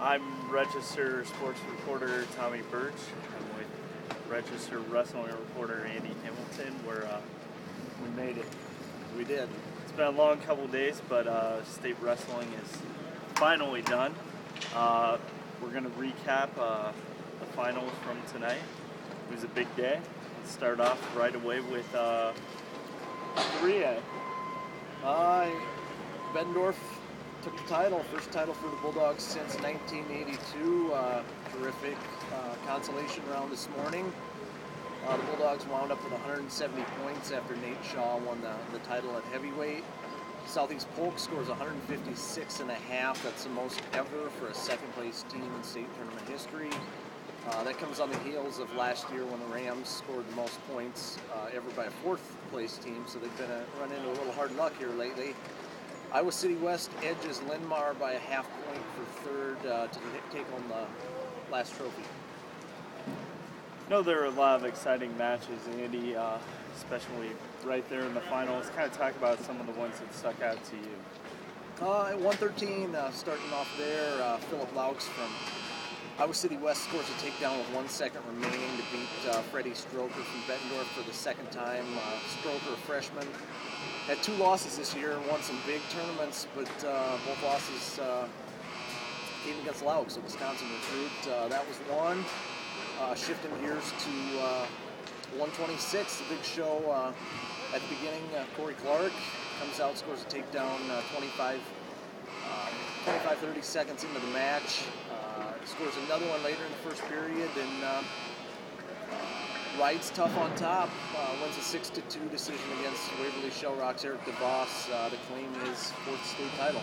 I'm Register Sports Reporter Tommy Birch. I'm with Register Wrestling Reporter Andy Hamilton. We made it. We did. It's been a long couple days, but state wrestling is finally done. We're going to recap the finals from tonight. It was a big day. Let's start off right away with 3A. Bettendorf took the title, first title for the Bulldogs since 1982. Terrific consolation round this morning. The Bulldogs wound up with 170 points after Nate Shaw won the title at heavyweight. Southeast Polk scores 156 and a half. That's the most ever for a second place team in state tournament history. That comes on the heels of last year when the Rams scored the most points ever by a fourth place team. So they've been run into a little hard luck here lately. Iowa City West edges Linn-Mar by a half point for third to take home the last trophy. No, there were a lot of exciting matches, Andy, especially right there in the finals. Kind of talk about some of the ones that stuck out to you. At 113, starting off there, Philip Laux from Iowa City West scores a takedown with 1 second remaining to beat Freddie Stroker from Bettendorf for the second time. Stroker, a freshman, had 2 losses this year and won some big tournaments, but both losses came against Laux, a Wisconsin recruit. That was one. Shifting gears to 126, the big show at the beginning. Corey Clark comes out, scores a takedown 25, 30 seconds into the match. Scores another one later in the first period and rides tough on top. Wins a 6-2 decision against Waverly Shell Rock's Eric DeVos to claim his 4th state title.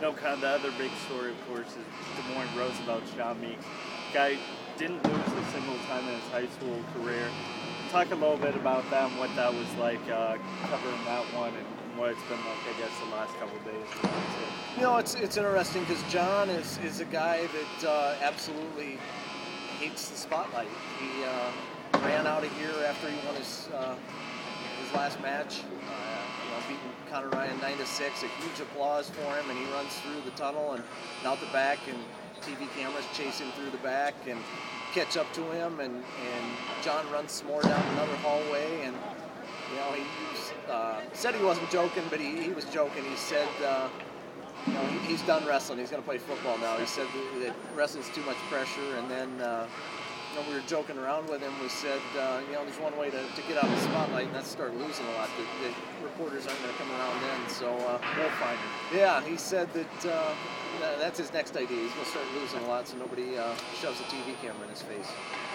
Kind of the other big story, of course, is Des Moines Roosevelt's John Meeks. Guy didn't lose a single time in his high school career. Talk a little bit about that and what that was like covering that one and what it's been like, I guess, the last couple of days. It's interesting because John is a guy that absolutely hates the spotlight. He ran out of here after he won his last match, beating Connor Ryan 9-6. A huge applause for him, and he runs through the tunnel and out the back, and TV cameras chase him through the back and catch up to him, and John runs some more down another hallway, and he said he wasn't joking, but he was joking. He said he's done wrestling, he's going to play football now. He said that wrestling's too much pressure, and then we were joking around with him. We said there's one way to get out of the spotlight, and that's start losing a lot. The reporters aren't going to come around then, so we'll find him. Yeah, he said that that's his next idea. He's going to start losing a lot so nobody shoves a TV camera in his face.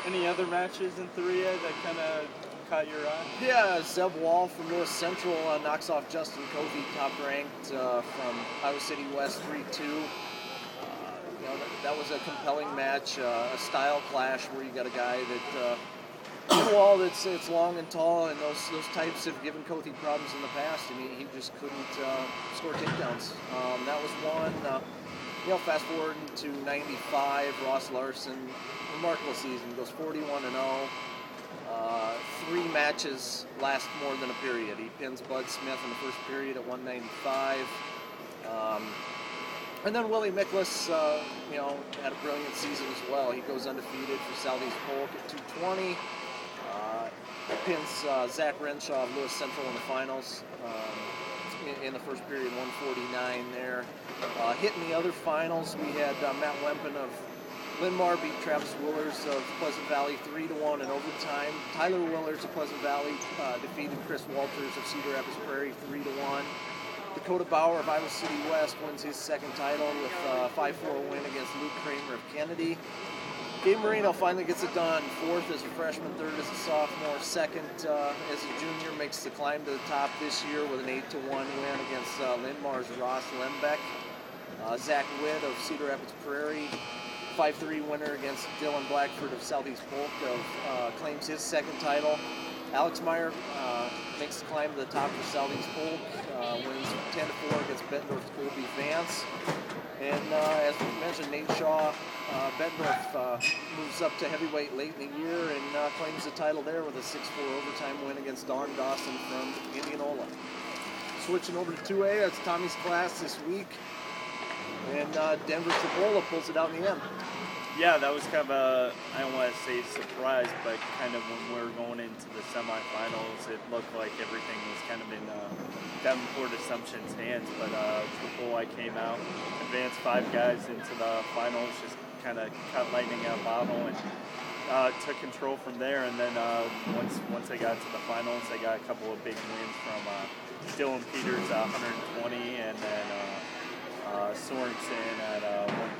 Any other matches in 3A that kind of caught your eye? Yeah, Zeb Wall from North Central knocks off Justin Covey, top ranked from Iowa City West 3-2. That was a compelling match, a style clash where you got a guy that Wall that's long and tall, and those types have given Covey problems in the past, and he just couldn't score takedowns. That was one. Fast forward to 95, Ross Larson, remarkable season, goes 41-0. 3 matches last more than a period. He pins Bud Smith in the first period at 195. And then Willie Miklas, had a brilliant season as well. He goes undefeated for Southeast Polk at 220. Pins Zach Renshaw of Lewis Central in the finals in the first period, 149 there. Hitting the other finals, we had Matt Wempen of Linn-Mar beat Travis Willers of Pleasant Valley 3-1 in overtime. Tyler Willers of Pleasant Valley defeated Chris Walters of Cedar Rapids Prairie 3-1. Dakota Bauer of Iowa City West wins his 2nd title with a 5-4 win against Luke Kramer of Kennedy. Gabe Marino finally gets it done. 4th as a freshman, 3rd as a sophomore, 2nd as a junior, makes the climb to the top this year with an 8-1 win against Linn-Mar's Ross Lembeck. Zach Witt of Cedar Rapids Prairie, 5-3 winner against Dylan Blackford of Southeast Polk, claims his 2nd title. Alex Meyer makes the climb to the top for Southeast Polk, wins 10-4 against Bettendorf's Colby Vance. And as we mentioned, Nate Shaw, Bettendorf moves up to heavyweight late in the year and claims the title there with a 6-4 overtime win against Don Dawson from Indianola. Switching over to 2A, that's Tommy's class this week. and Denver Trapola pulls it out in the end. Yeah, that was kind of a, I don't want to say surprise, but kind of when we were going into the semifinals, it looked like everything was kind of in Davenport Assumption's hands. But Trapola came out, advanced 5 guys into the finals, just kind of cut lightning out of the bottle and took control from there. And then once they got to the finals, they got a couple of big wins from Dylan Peters at 120 and then Sorensen at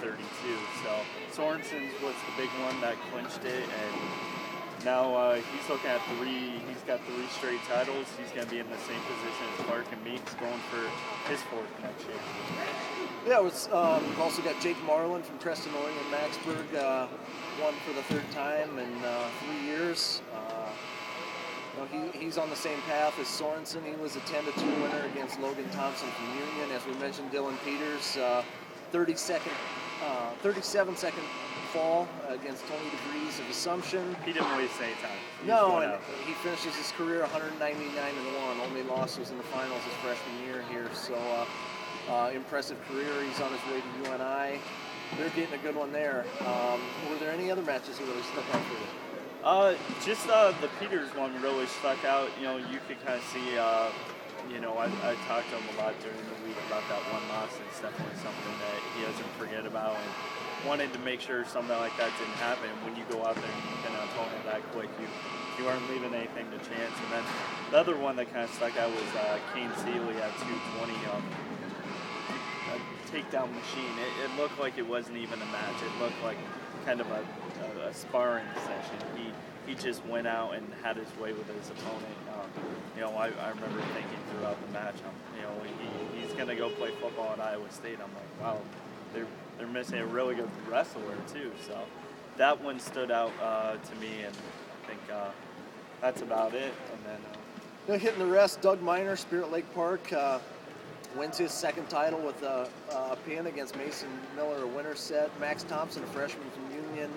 132. So Sorensen was the big one that clinched it, and now he's looking at he's got 3 straight titles. He's going to be in the same position as Clark and Meeks, going for his 4th next year. Yeah, we've also got Jake Marlin from Preston Orion Maxburg, won for the 3rd time in 3 years. He's on the same path as Sorensen. He was a 10-2 winner against Logan Thompson from Union. As we mentioned, Dylan Peters, 37-second fall against Tony DeVries of Assumption. He didn't waste any time. No, and he finishes his career 199-1. Only loss was in the finals his freshman year here. So impressive career. He's on his way to UNI. They're getting a good one there. Were there any other matches that really stuck out for you? Just the Peters one really stuck out. You could kind of see, I talked to him a lot during the week about that one loss, and it's definitely something that he doesn't forget about, and wanted to make sure something like that didn't happen. When you go out there and you can opponent that quick, you aren't leaving anything to chance. And then the other one that kind of stuck out was Kane Seeley at 220, a takedown machine. It looked like it wasn't even a match. It looked like kind of a sparring session. He just went out and had his way with his opponent. I remember thinking throughout the match, he's going to go play football at Iowa State. I'm like, wow, they're missing a really good wrestler too. So that one stood out to me, and I think that's about it. And then hitting the rest, Doug Miner, Spirit Lake Park, wins his 2nd title with a pin against Mason Miller, a winner set. Max Thompson, a freshman from Union,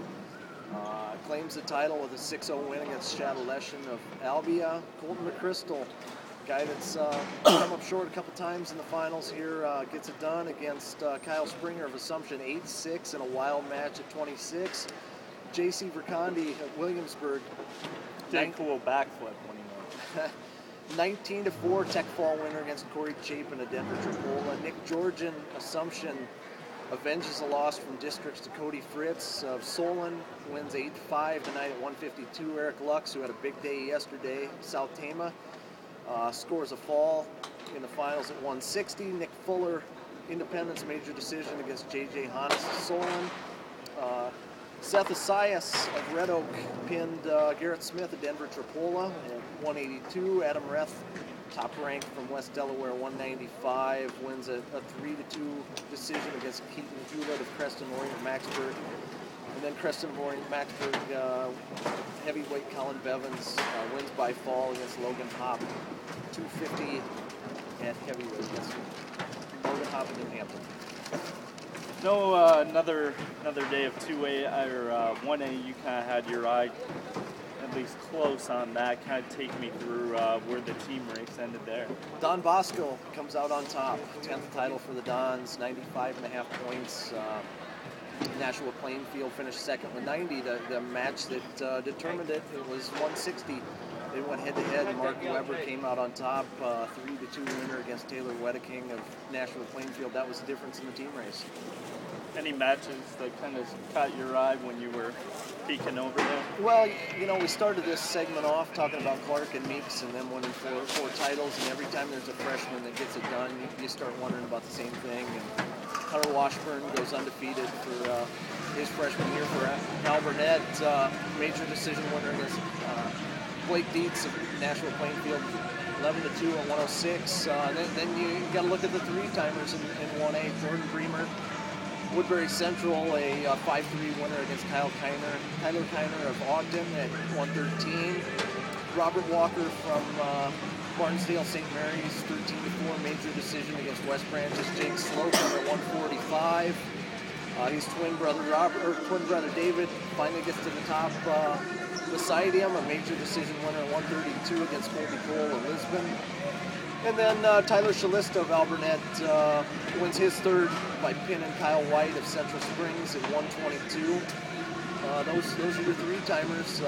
claims the title with a 6-0 win against Shadaleshin of Albia. Colton McChrystal, guy that's come up short a couple times in the finals here, gets it done against Kyle Springer of Assumption, 8-6 in a wild match at 26. J.C. Vercondi at Williamsburg. did cool backflip when he won. 19-4 Tech Fall winner against Corey Chapin at Denver Trapola. Nick Georgian, Assumption, avenges a loss from districts to Cody Fritz of Solon, wins 8-5 tonight at 152. Eric Lux, who had a big day yesterday, South Tama, scores a fall in the finals at 160. Nick Fuller, Independence major decision against J.J. Hannes of Solon. Seth Asias of Red Oak pinned Garrett Smith of Denver Trapola at 182. Adam Reth, top rank from West Delaware, 195, wins a 3-2 decision against Keaton Hewlett of Creston Orient Maxburg. And then Creston Orient Maxburg heavyweight Colin Bevins wins by fall against Logan Hopp, 250 at heavyweight against Logan Hopp in New Hampton. No, another day of 2A or 1A. You kind of had your eye at least close on that. Kind of take me through where the team ranks ended there. Don Bosco comes out on top. 10th title for the Dons, 95.5 points. Nashua Plainfield finished second with 90. The match that determined it was 160. They went head-to-head. Mark Weber came out on top, 3-2 winner against Taylor Wedeking of Nashua Plainfield. That was the difference in the team race. Any matches that kind of caught your eye when you were peeking over there? Well, we started this segment off talking about Clark and Meeks and them winning four titles, and every time there's a freshman that gets it done, you start wondering about the same thing. And Hunter Washburn goes undefeated for his freshman year for Al Burnett, major decision winner against Blake Dietz of Nashua Plainfield, 11-2 at 106. Then you got to look at the 3-timers in 1A. Jordan Bremer, Woodbury Central, a 5-3 winner against Tyler Kiner of Ogden at 113. Robert Walker from Barnesdale St. Mary's, 13-4 major decision against West Branch's Jake Slocum at 145. His twin brother David finally gets to the top beside him, a major decision winner at 132 against Colby Cole of Lisbon. And then Tyler Shalista of Alburnett wins his third by pinning Kyle White of Central Springs at 122. Those are your three-timers.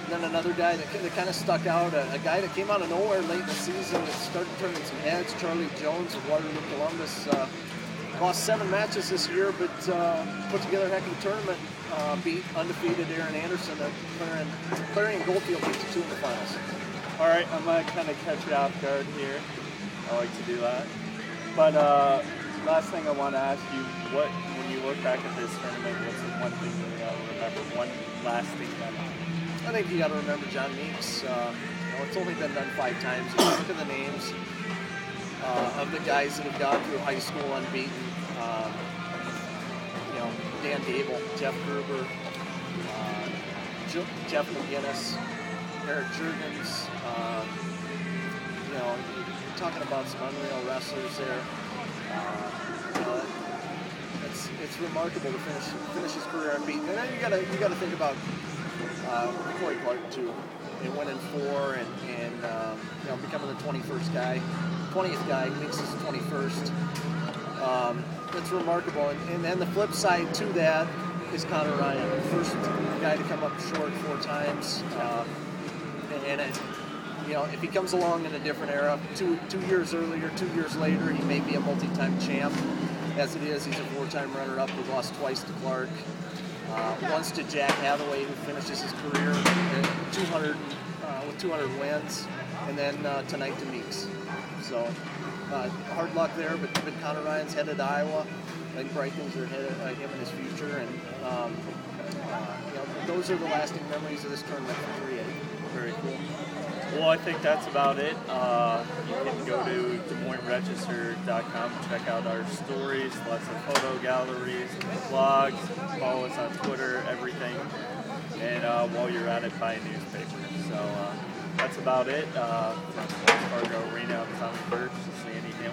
Then another guy that kind of stuck out, a guy that came out of nowhere late in the season that started turning some heads, Charlie Jones of Waterloo Columbus. Lost 7 matches this year, but put together a heck of a tournament. Beat undefeated Aaron Anderson at Clarion Goldfield 52 in the finals. All right, I'm going to kind of catch you off guard here. I like to do that. But last thing I want to ask you, when you look back at this tournament, what's the one thing you remember, one lasting memory? I think you got to remember John Meeks. It's only been done 5 times. If you look at the names of the guys that have gone through high school unbeaten. Dan Dable, Jeff Gerber, Jeff McGinnis, Eric Jurgens. You're talking about some unreal wrestlers there. It's remarkable to finish his career unbeaten. And then you gotta think about Corey Clark too. They went in 4 and becoming the 20th guy. Meeks is the 21st. It's remarkable. And then the flip side to that is Connor Ryan, the first guy to come up short 4 times. If he comes along in a different era, 2 years earlier, 2 years later, he may be a multi-time champ. As it is, he's a 4-time runner-up who lost twice to Clark. Once to Jack Hathaway, who finishes his career at 200 with 200 wins, and then tonight to Meeks. So hard luck there, but Connor Ryan's headed to Iowa. I think bright things are ahead of him in his future, and those are the lasting memories of this tournament for 3A. Very cool. Well, I think that's about it. You can go to DesMoinesRegister.com, check out our stories, lots of photo galleries, blogs, follow us on Twitter, everything. And while you're at it, buy a newspaper. So that's about it. From Fargo Arena, I'm Tommy Birch, this is Andy Hamilton.